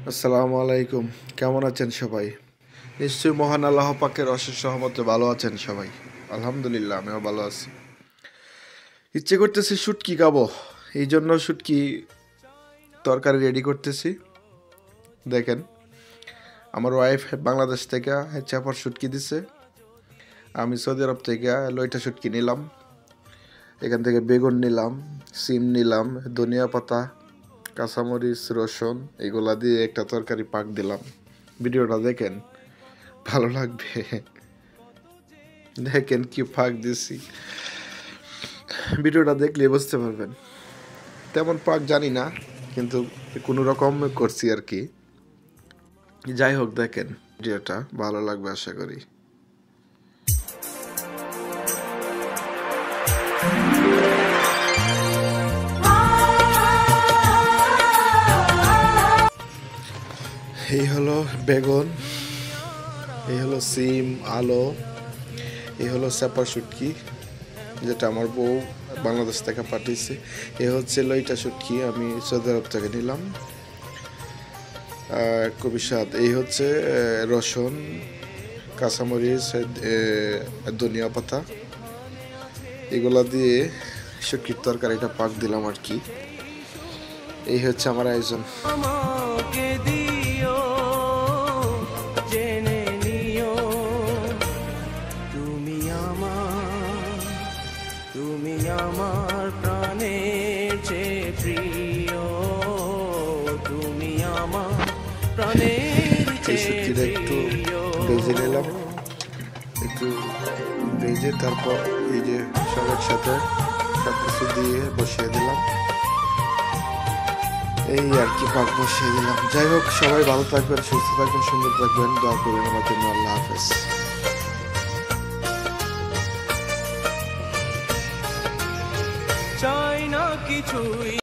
আসসালামু আলাইকুম। কেমন আছেন সবাই? নিশ্চয়ই মহান আল্লাহ পাকের অশেষ রহমতে ভালো আছেন সবাই। আলহামদুলিল্লাহ আমিও ভালো আছি। ইচ্ছে করতেছে শুটকি খাবো, এই জন্য শুটকি তরকারি রেডি করতেছি। দেখেন, আমার ওয়াইফ বাংলাদেশ থেকে চাপার শুটকি দিছে, আমি সৌদি আরব থেকে লইটা শুটকি নিলাম। এখান থেকে বেগুন নিলাম, সিম নিলাম, ধনিয়া পাতা, কাঁচামরিচ, রসুন এগুলা দিয়ে একটা তরকারি পাক দিলাম। ভিডিওটা দেখেন, ভালো লাগবে। দেখেন কি পাক দিছি, ভিডিওটা দেখলে বুঝতে পারবেন। তেমন পাক জানি না, কিন্তু কোনো রকম করছি আর কি। যাই হোক, দেখেন ভিডিওটা ভালো লাগবে আশা করি। এই হলো বেগুন, এই হলো সিম, আলু, এই হলো চাপার শুটকি যেটা আমার বউ বাংলাদেশ থেকে পাঠিয়েছে। এ হচ্ছে লইটা শুটকি, আমি সৌদি আরব থেকে নিলাম। খুবই স্বাদ। এই হচ্ছে রসুন, কাঁচামরিচ, ধনিয়া পাতা এগুলা দিয়ে শুটকির তরকারিটা পাক দিলাম আর কি। এই হচ্ছে আমার আয়োজন। তুমি আমার প্রাণের চেয়ে প্রিয়, তুমি আমার প্রাণের চেয়ে একটু ভেজে নিলাম, একটু ভেজে তারপর এই যে সবার সাথে সব কিছু দিয়ে বসিয়ে দিলাম। এই আর কি, পাক বসিয়ে দিলাম। যাই হোক, সবাই ভালো থাকবেন, সুস্থ থাকবেন, সুন্দর থাকবেন, দোয়া করবেন আমার জন্য। আল্লাহ হাফেজ। চাই না কিছুই।